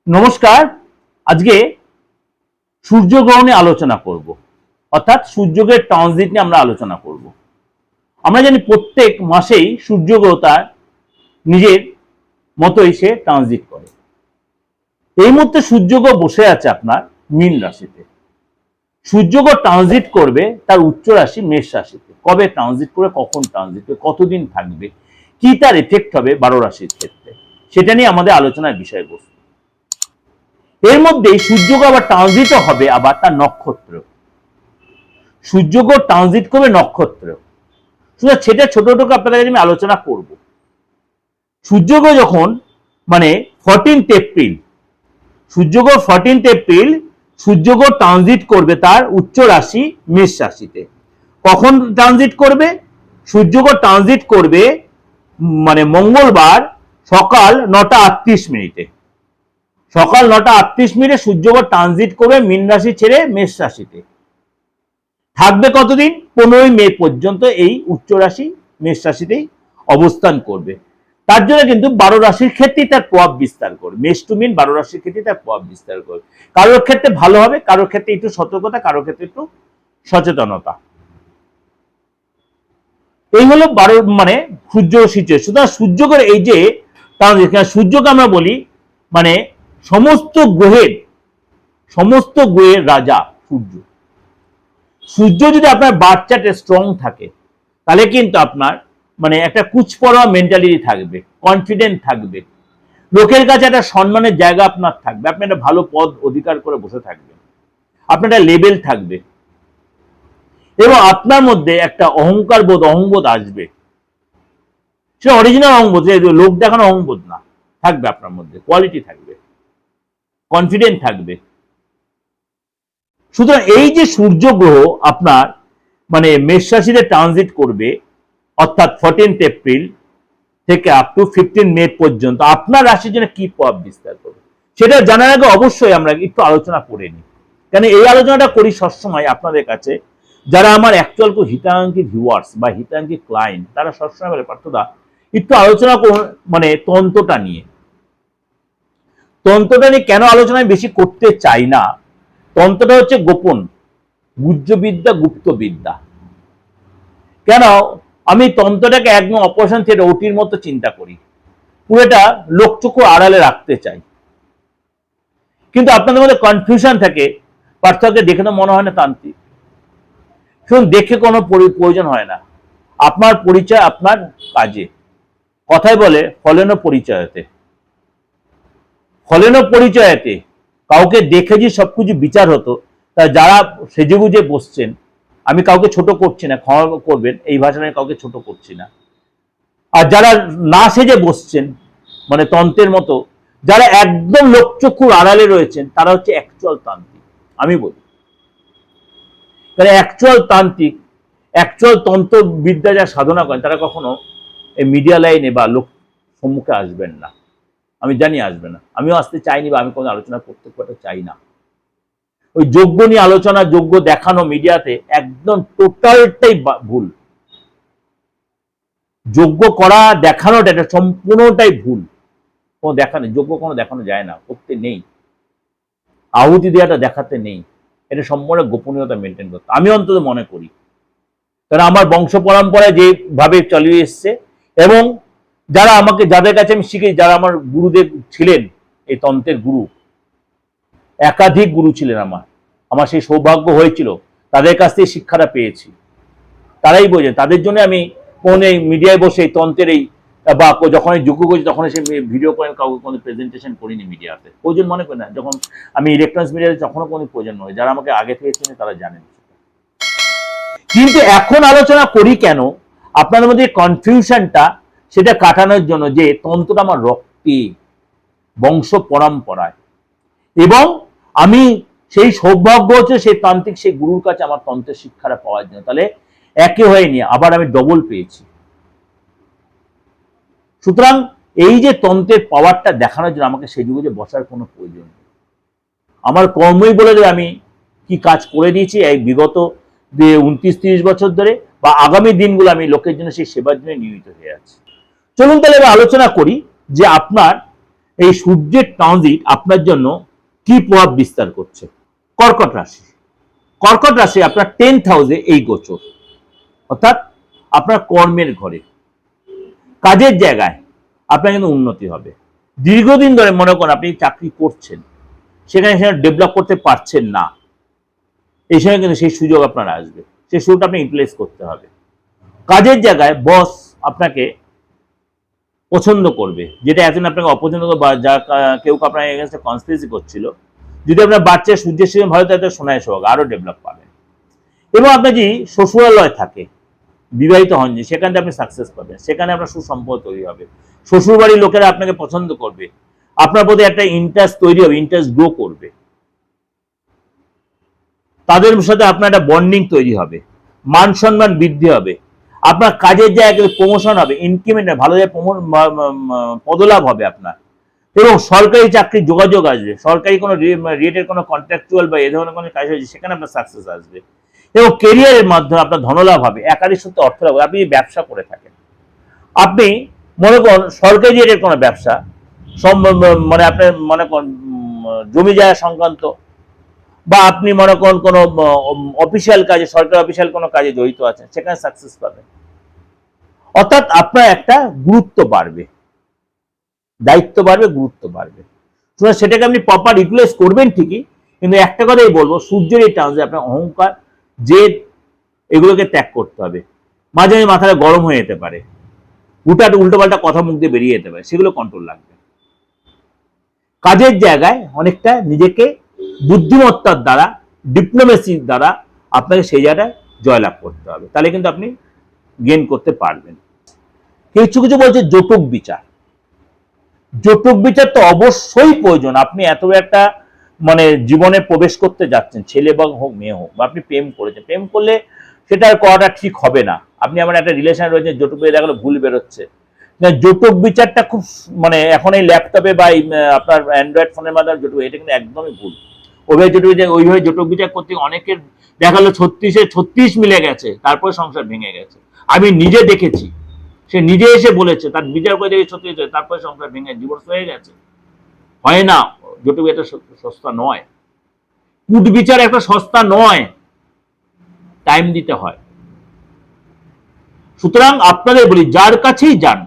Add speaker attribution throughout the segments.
Speaker 1: নমস্কার। আজকে সূর্যগ্রহণ নিয়ে আলোচনা করব, অর্থাৎ সূর্যগ্রহের ট্রানজিট নিয়ে আমরা আলোচনা করব। আমরা জানি প্রত্যেক মাসেই সূর্যগ্রহ তার নিজের মতোই সে ট্রানজিট করে। এই মুহূর্তে সূর্যগ্রহ বসে আছে আপনার মীন রাশিতে। সূর্যগ্রহ ট্রানজিট করবে তার উচ্চ রাশি মেষ রাশিতে। কবে ট্রানজিট করবে, কখন ট্রানজিট করবে, কতদিন থাকবে, কি তার এফেক্ট হবে 12 রাশির ক্ষেত্রে, সেটা নিয়ে আমাদের আলোচনার বিষয়বস্তু। এর মধ্যেই সূর্যগ্রহ আবার ট্রানজিটও হবে আবার তার নক্ষত্র। সূর্যগ্রহ ট্রানজিট করবে নক্ষত্র, সেটা ছোট ছোট আপনাদের কাছে আমি আলোচনা করব। সূর্যগ্রহ যখন 14 এপ্রিল, সূর্যগ্রহ 14 এপ্রিল সূর্যগ্রহ ট্রানজিট করবে তার উচ্চ রাশি মেষ রাশিতে। কখন ট্রানজিট করবে? সূর্যগ্রহ ট্রানজিট করবে মঙ্গলবার সকাল 9:38। সকাল 9:38 সূর্যগ্রহ ট্রানজিট করবে মীন রাশি ছেড়ে মেষ রাশিতে। থাকবে কতদিন? 15 মে পর্যন্ত এই উচ্চ রাশি মেষ রাশিতেই অবস্থান করবে। তার জন্য কিন্তু 12 রাশির ক্ষেত্রেই তার প্রভাব বিস্তার করবে। মেষ টু মীন 12 রাশির ক্ষেত্রে তার প্রভাব বিস্তার করবে। কারোর ক্ষেত্রে ভালো হবে, কারোর ক্ষেত্রে একটু সতর্কতা, কারোর ক্ষেত্রে একটু সচেতনতা। এই হলো 12 সূর্য সিচুয়েশন। সুতরাং সূর্যগ্রহের এই যে সূর্যকে আমরা বলি সমস্ত গ্রহের রাজা সূর্য। সূর্য যদি আপনার বার্থ চার্টে স্ট্রং থাকে তাহলে কিন্তু আপনার একটা কুচপড়া মেন্টালিটি থাকবে, কনফিডেন্ট থাকবে, লোকের কাছে একটা সম্মানের জায়গা আপনার থাকবে, আপনি একটা ভালো পদ অধিকার করে বসে থাকবেন, আপনার একটা লেভেল থাকবে এবং আপনার মধ্যে একটা অহংবোধ আসবে। সেটা অরিজিনাল অহংবোধ, লোক দেখানো অহংবোধ না, থাকবে আপনার মধ্যে, কোয়ালিটি থাকবে, কনফিডেন্ট থাকবে। সুতরাং এই যে সূর্য গ্রহ আপনার মেষ রাশিতে ট্রানজিট করবে, অর্থাৎ 14 এপ্রিল থেকে আপ টু 15 মে পর্যন্ত আপনার রাশির জন্য কি প্রভাব বিস্তার করবে সেটা জানার আগে অবশ্যই আমরা একটু আলোচনা করে নিই। কেন এই আলোচনাটা করি সবসময় আপনাদের কাছে, যারা আমার অ্যাকচুয়াল হিতাকাঙ্ক্ষী ভিউয়ার্স বা হিতাকাঙ্ক্ষী ক্লায়েন্ট, তারা সবসময় বলে পার্থদা একটু আলোচনা করুন তন্ত্রটা নিয়ে। তন্ত্রটা নিয়ে কেন আলোচনা বেশি করতে চাই না, তন্ত্রটা হচ্ছে গোপন গুহ্যবিদ্যা, গুপ্তবিদ্যা। কেন আমি তন্ত্রটাকে একদম অপারেশন থিয়েটার ওটির মতো চিন্তা করি, পুরোটা লোকচক্ষু আড়ালে রাখতে চাই। কিন্তু আপনাদের মধ্যে কনফিউশন থাকে, পার্থক্যকে দেখে তো মনে হয় না তান্ত্রিক। শুনুন, দেখে কোনো প্রয়োজন হয় না। আপনার পরিচয় আপনার কাজে। কথায় বলে ফলেন পরিচয়তে, ফলেন পরিচয়তে। কাউকে দেখে যে সবকিছু বিচার হতো, তা যারা সেজেগুজে বসছেন, আমি কাউকে ছোট করছি না, ক্ষমা করবেন এই ভাষা নিয়ে, কাউকে ছোট করছি না। আর যারা না সেজে বসছেন তন্ত্রের মতো, যারা একদম লোকচক্ষুর আড়ালে রয়েছেন, তারা হচ্ছে অ্যাকচুয়াল তান্ত্রিক। আমি বলি অ্যাকচুয়াল তান্ত্রিক, অ্যাকচুয়াল তন্ত্রবিদ্যা যা সাধনা করেন, তারা কখনো এই মিডিয়া লাইনে বা লোক সম্মুখে আসবেন না। আমি জানি আসবে না, আমিও আসতে চাইনি, বা আমি কোনো আলোচনা করতে চাই না। ওই যোগ্য নিয়ে আলোচনা, যোগ্য দেখানো মিডিয়াতে একদম টোটালটাই ভুল। যোগ্য করা, দেখানোটা এটা সম্পূর্ণটাই ভুল। কোনো দেখানো, যোগ্য কোনো দেখানো যায় না, করতে নেই। আহুতি দেওয়াটা দেখাতে নেই, এটা সম্পূর্ণ গোপনীয়তা মেনটেন করতে আমি অন্তত মনে করি। কারণ আমার বংশ পরম্পরায় যেভাবে চালিয়ে এসছে, এবং যারা আমাকে, যাদের কাছে আমি শিখেছি, যারা আমার গুরুদেব ছিলেন, এই তন্ত্রের গুরু, একাধিক গুরু ছিলেন আমার সেই সৌভাগ্য হয়েছিল, তাদের কাছ থেকে শিক্ষাটা পেয়েছি। তারাই বোঝেন, তাদের জন্য আমি কোন এই মিডিয়ায় বসে তন্ত্রের এই বা যখন যোগ্য করছি, তখন সে ভিডিও করেন, কাউকে কোনো প্রেজেন্টেশন করিনি মিডিয়াতে, প্রয়োজন মনে করি না। যখন আমি ইলেকট্রনিক্স মিডিয়াতে তখনও কোনো প্রয়োজন নয়, যারা আমাকে আগে থেকে চেনে তারা জানেন। কিন্তু এখন আলোচনা করি কেন, আপনাদের মধ্যে কনফিউশনটা সেটা কাটানোর জন্য, যে তন্ত্রটা আমার রক্তে, বংশ পরম্পরায়, এবং আমি সেই সৌভাগ্য হচ্ছে সেই তান্ত্রিক, সেই গুরুর কাছে আমার তন্ত্রের শিক্ষাটা পাওয়ার জন্য। তাহলে একে হয়নি, আবার আমি ডবল পেয়েছি। সুতরাং এই যে তন্ত্রের পাওয়ারটা দেখানোর জন্য আমাকে সেই যুগে বসার কোনো প্রয়োজন নেই। আমার কর্মই বলে দেবে আমি কি কাজ করে দিয়েছি এই বিগত 29-30 বছর ধরে, বা আগামী দিনগুলো আমি লোকের জন্য সেই সেবার জন্য নিয়োজিত হয়ে আছি। চলুন তাহলে এবার আলোচনা করি যে আপনার এই সূর্যের ট্রানজিট আপনার জন্য কি প্রভাব বিস্তার করছে। কর্কট রাশি, কর্কট রাশি আপনার 10th হাউসে এই গোচর, অর্থাৎ আপনার কর্মের ঘরে, কাজের জায়গায় আপনার কিন্তু উন্নতি হবে। দীর্ঘদিন ধরে মনে করেন আপনি চাকরি করছেন, সেখানে ডেভেলপ করতে পারছেন না, এই সময় কিন্তু সেই সুযোগ আপনার আসবে, সেই সুযোগটা আপনি ইউটিলাইজ করতে হবে। কাজের জায়গায় বস আপনাকে পছন্দ করবে, যেটা এতদিন আপনাকে অপছন্দ বা যা কেউ আপনার এগেন্সে কনস্পিরেসি করছিল, যদি আপনার বাচ্চা সূর্যের সঙ্গে ভালো থাকে সোনায় সোহাগ আরো ডেভেলপ পাবেন। এবং আপনার যদি শ্বশুরালয় থাকে, বিবাহিত হন যে, সেখানে আপনি সাকসেস পাবেন, সেখানে আপনার সুসম্পর্ক তৈরি হবে, শ্বশুর বাড়ির লোকেরা আপনাকে পছন্দ করবে, আপনার প্রতি একটা ইন্টারেস্ট তৈরি হবে, ইন্টারেস্ট গ্রো করবে, তাদের সাথে আপনার একটা বন্ডিং তৈরি হবে, মান সম্মান বৃদ্ধি হবে, আপনার কাজের জায়গায় প্রমোশন হবে, ইনক্রিমেন্ট ভালো জায়গায় পদলাভ হবে আপনার, এবং সরকারি চাকরির যোগাযোগ আসবে, সরকারি কোনো রিলেটেড কোনো কন্ট্রাকচুয়াল বা এই ধরনের কোনো কাজ হয়েছে সেখানে আপনার সাকসেস আসবে, এবং কেরিয়ারের মাধ্যমে আপনার ধনলাভ হবে, একাধিক সূত্রে অর্থ লাভ হবে। আপনি ব্যবসা করে থাকেন, আপনি মনে করেন সরকারি রিলেটেড কোনো ব্যবসা, মানে আপনার মনে করেন জমি জায়গা সংক্রান্ত, বা আপনি মনে করেন কোনো অফিসিয়াল কাজে, সরকারি অফিসিয়াল কোনো কাজে জড়িত আছেন, সেখানে সাকসেস পাবেন। অর্থাৎ আপনার একটা গুরুত্ব বাড়বে, দায়িত্ব বাড়বে, গুরুত্ব বাড়বে। সুতরাং সেটাকে আপনি প্রপার ইউটিলাইজ করবেন ঠিকই, কিন্তু একটা কথাই বলবো, সূর্যের এই টার্মে আপনার অহংকার, জেদ, এগুলোকে ত্যাগ করতে হবে। মাঝে মাঝে মাথাটা গরম হয়ে যেতে পারে, হুটহাট উল্টোপাল্টা কথা মুখ দিয়ে বেরিয়ে যেতে পারে, সেগুলো কন্ট্রোল রাখবে। কাজের জায়গায় অনেকটা নিজেকে বুদ্ধিমত্তার দ্বারা, ডিপ্লোমেসির দ্বারা আপনাকে সেই জায়গায় জয়লাভ করতে হবে, তাহলে কিন্তু আপনি গেইন করতে পারবেন। কিছু কিছু বলছে জটক বিচার, জটক বিচার তো অবশ্যই প্রয়োজন। আপনি এত একটা মানে জীবনে প্রবেশ করতে যাচ্ছেন, ছেলে বা হোক মেয়ে হোক, বা আপনি প্রেম করেছেন, প্রেম করলে সেটা করাটা ঠিক হবে না। আপনি আমার একটা রিলেশন রয়েছে, জটক বিচার দেখা গেলো ভুল বেরোচ্ছে, জটক বিচারটা খুব মানে এখন এই ল্যাপটপে বা আপনার অ্যান্ড্রয়েড ফোনের মাধ্যমে জটক, এটা কিন্তু একদমই ভুল। ওইভাবে জটক বিচার, ওইভাবে জটক বিচার করতে অনেকের দেখা গেলো 36 মিলে গেছে, তারপরে সংসার ভেঙে গেছে। আমি নিজে দেখেছি, সে নিজে এসে বলেছে, তার বিচার করে দেখে 36, তারপরে সংসার ভেঙে ডিভোর্স হয়ে গেছে। হয় না, জটক এটা সস্তা নয়, কুট বিচার একটা সস্তা নয়, টাইম দিতে হয়। সুতরাং আপনাদের বলি, যার কাছেই যান,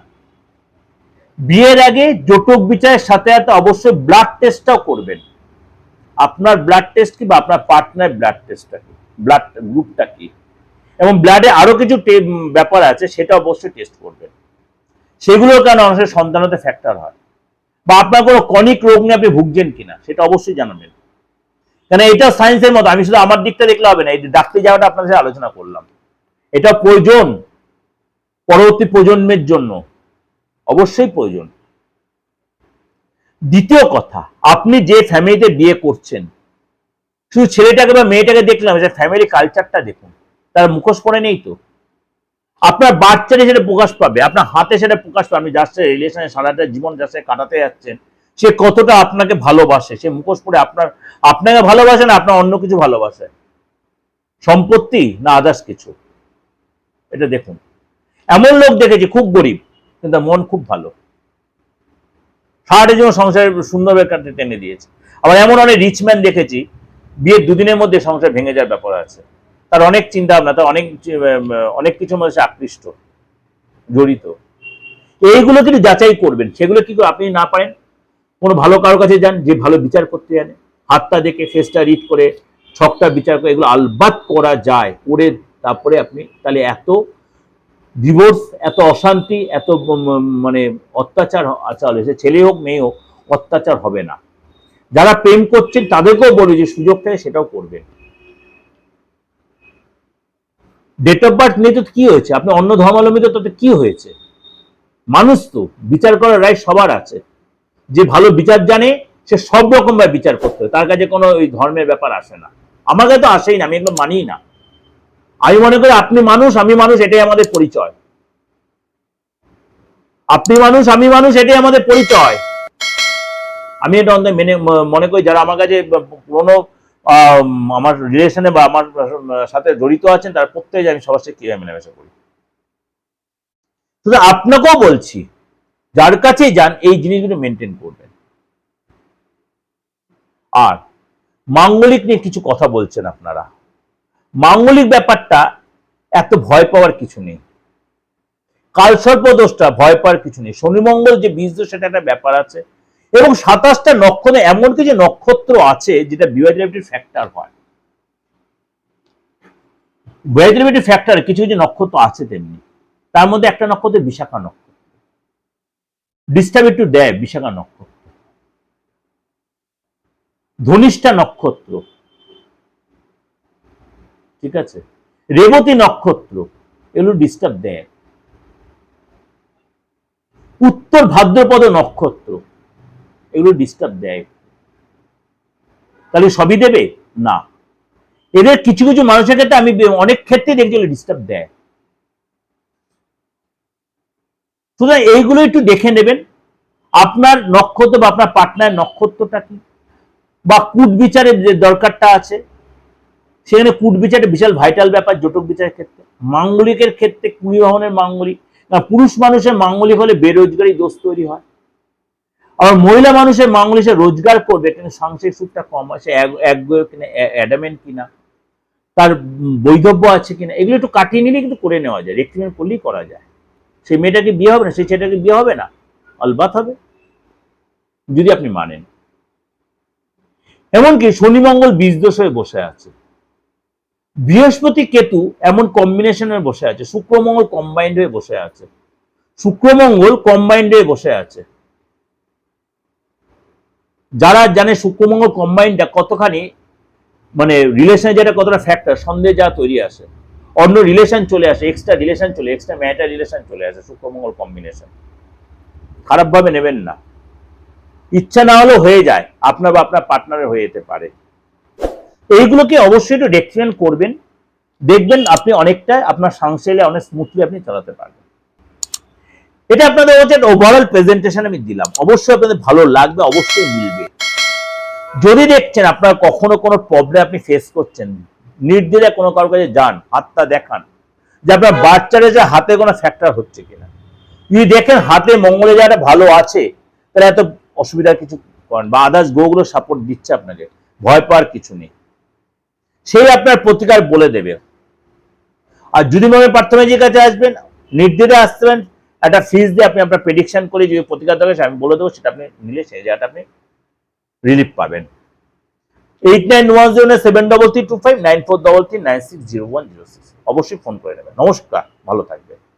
Speaker 1: বিয়ের আগে জটক বিচারের সাথে সাথে অবশ্যই ব্লাড টেস্টটাও করবেন। আপনার ব্লাড টেস্ট কি, বা আপনার পার্টনার ব্লাড টেস্টটা কি, ব্লাড গ্রুপটা কি, এবং ব্লাডে আরো কিছু ব্যাপার আছে, সেটা অবশ্যই টেস্ট করবেন। সেগুলোর কারণে অনেক সন্তানতে ফ্যাক্টর হয়, বা আপনার কোনো কনিক রোগ নিয়ে আপনি ভুগছেন কিনা সেটা অবশ্যই জানাবেন। কেন এটা সায়েন্সের মতো, আমি শুধু আমার দিকটা দেখলে হবে না, এই ডাক্তারি যাওয়াটা আপনার সাথে আলোচনা করলাম, এটা প্রয়োজন পরবর্তী প্রজন্মের জন্য, অবশ্যই প্রয়োজন। দ্বিতীয় কথা, আপনি যে ফ্যামিলিতে বিয়ে করছেন, শুধু ছেলেটাকে বা মেয়েটাকে দেখলাম, সে ফ্যামিলি কালচারটা দেখুন, তার মুখোশ পড়ে নেই তো, আপনার বাচ্চারে সেটা প্রকাশ পাবে, আপনার হাতে সেটা প্রকাশ পাবে। আপনি যার সাথে রিলেশনে সারাটা জীবন যার সাথে কাটাতে যাচ্ছেন, সে কতটা আপনাকে ভালোবাসে, সে মুখোশ পড়ে আপনাকে ভালোবাসে না আপনার অন্য কিছু ভালোবাসে, সম্পত্তি না আদার্স কিছু, এটা দেখুন। এমন লোক দেখেছি খুব গরিব কিন্তু মন খুব ভালো, সারাটা জীবন সংসারে সুন্দরভাবে কাটতে টেনে দিয়েছে। আবার এমন অনেক রিচম্যান দেখেছি, বিয়ের দুদিনের মধ্যে সংসার ভেঙে যাওয়ার ব্যাপার আছে, তার অনেক চিন্তা ভাবনা, তার অনেক কিছুর মধ্যে আকৃষ্ট জড়িত। এইগুলো কিন্তু যাচাই করবেন। সেগুলো কি করে আপনি না পারেন, কোনো ভালো কারোর কাছে যান, যে ভালো বিচার করতে জানে, হাতটা দেখে ফেসটা রিড করে ছকটা বিচার করে, এগুলো আলবাত করা যায়, করে তারপরে আপনি তাহলে এত ডিভোর্স, এত অশান্তি, এত মানে অত্যাচার আচরণ, সে ছেলে হোক মেয়ে হোক, অত্যাচার হবে না। যারা প্রেম করছেন তাদেরকেও বলি যে সুযোগ থাকে সেটাও করবেন। ডেট অফ বার্থ নিয়ে তো কি হয়েছে, আপনি অন্য ধর্মাবলম্বী তো কি হয়েছে, মানুষ তো, বিচার করার রাইট সবার আছে। যে ভালো বিচার জানে সে সব রকম ভাবে বিচার করতে হবে, তার কাছে কোনো ওই ধর্মের ব্যাপার আসে না। আমার কাছে তো আসেই না, আমি এগুলো মানি না। আমি মনে করি আপনি মানুষ, আমি মানুষ, এটাই আমাদের পরিচয়। আপনি মানুষ, আমি মানুষ, এটাই আমাদের পরিচয়। আমি এটা মনে করি, যারা আমার কাছে পুরোনো আমার রিলেশনে বা আমার সাথে জড়িত আছেন, তার প্রত্যেকে আমি সবার সাথে কিভাবে মেলামেশা করি। শুধু আপনাকেও বলছি, যার কাছেই যান এই জিনিসগুলো মেনটেন করবেন। আর মাঙ্গলিক নিয়ে কিছু কথা বলছেন আপনারা, মাঙ্গলিক ব্যাপারটা এত ভয় পাওয়ার কিছু নেই, কালসর্প দোষটা ভয় পাওয়ার কিছু নেই, শনি মঙ্গল যে বীজ দোষ সেটা একটা ব্যাপার আছে, এবং 27টা নক্ষত্রে এমন কিছু নক্ষত্র আছে যেটা বিওয়াইডাইভেটিভ ফ্যাক্টর হয়, বিওয়াইডাইভেটিভ ফ্যাক্টর কিছু কিছু নক্ষত্র আছে তেমনি, তার মধ্যে একটা নক্ষত্র বিশাখা নক্ষত্র, ডিস্টার্ব একটু দেয় বিশাখা নক্ষত্র, ধনিষ্ঠা নক্ষত্র, ঠিক আছে, রেবতী নক্ষত্র, এগুলো ডিস্টার্ব দেয়, উত্তর ভাদ্রপদ নক্ষত্র এগুলো ডিস্টার্ব দেয়, তাহলে সবই দেবে না, এদের কিছু কিছু মানুষের ক্ষেত্রে আমি অনেক ক্ষেত্রে দেখছি ডিস্টার্ব দেয়। সুতরাং এইগুলো একটু দেখে নেবেন, আপনার নক্ষত্র বা আপনার পার্টনার নক্ষত্রটা কি, বা কূট বিচারের যে দরকারটা আছে সেখানে কূট বিচারটা বিশাল ভাইটাল ব্যাপার জটক বিচারের ক্ষেত্রে। মাঙ্গলিকের ক্ষেত্রে কুড়ি বাহনের মাঙ্গলিক, পুরুষ মানুষের মাঙ্গলিক হলে বেরোজগারি দোষ তৈরি হয়, আবার মহিলা মানুষের মাঙ্গলিক সে রোজগার করবে কিন্তু সাংসারিক সুখটা কম হয়, সে কিনা অ্যাডামেন্ট কিনা, তার বৈধব্য আছে কিনা, এগুলো একটু কাটিয়ে নিলে কিন্তু করে নেওয়া যায়, রেক্টিমেন্ট করলেই করা যায়। সেই মেয়েটাকে বিয়ে হবে না, সেই ছেলেটাকে বিয়ে হবে না, অলবাত হবে যদি আপনি মানেন। এমনকি শনি মঙ্গল বীজ দোষ হয়ে বসে আছে, বৃহস্পতি কেতু এমন কম্বিনেশনে বসে আছে, শুক্র মঙ্গল কম্বাইন্ড হয়ে বসে আছে, শুক্র মঙ্গল কম্বাইন্ড হয়ে বসে আছে। যারা জানে শুক্র মঙ্গল কম্বাইন্ডটা কতখানি মানে রিলেশনে যেটা কতটা ফ্যাক্টর, সন্দেহ যা তৈরি আসে, অন্য রিলেশন চলে আসে, এক্সট্রা রিলেশন চলে, এক্সট্রা ম্যাটার রিলেশন চলে আসে শুক্র মঙ্গল কম্বিনেশন। খারাপ ভাবে নেবেন না, ইচ্ছা না হলেও হয়ে যায়, আপনার বা আপনার পার্টনারের হয়ে যেতে পারে। এইগুলোকে অবশ্যই একটু রেক্টিফাই করবেন, দেখবেন আপনি অনেকটা আপনার সংসারে অনেক স্মুথলি আপনি চালাতে পারবেন। এটা আপনাদের হচ্ছে ওভারঅল প্রেজেন্টেশন আমি দিলাম, অবশ্যই আপনাদের ভালো লাগবে, অবশ্যই মিলবে। যদি দেখছেন আপনার কখনো কোনো প্রবলেম আপনি ফেস করছেন, নির্দ্বিধায় কোনো কারোর কাছে যান, হাতটা দেখান যে আপনার বাচ্চারা যে হাতে কোনো ফ্যাক্টর হচ্ছে কিনা। যদি দেখেন হাতে মঙ্গলে যারা ভালো আছে তাহলে এত অসুবিধার কিছু করেন, বা আদার্স গ্রহগুলো সাপোর্ট দিচ্ছে আপনাকে, ভয় পাওয়ার কিছু নেই, সেই আপনার প্রতিকার বলে দেবে। আর যদি মনে প্রার্থনাজির কাছে আসবেন, নির্দ্বিধায় আসতে পারেন, একটা ফিজ দিয়ে আপনি আপনার প্রেডিকশন করে যে প্রতিকার দরকার আমি বলে দেবো, সেটা আপনি নিলে সেই জায়গাটা আপনি রিলিফ পাবেন। 891073325943960106 অবশ্যই ফোন করে নেবেন। নমস্কার, ভালো থাকবেন।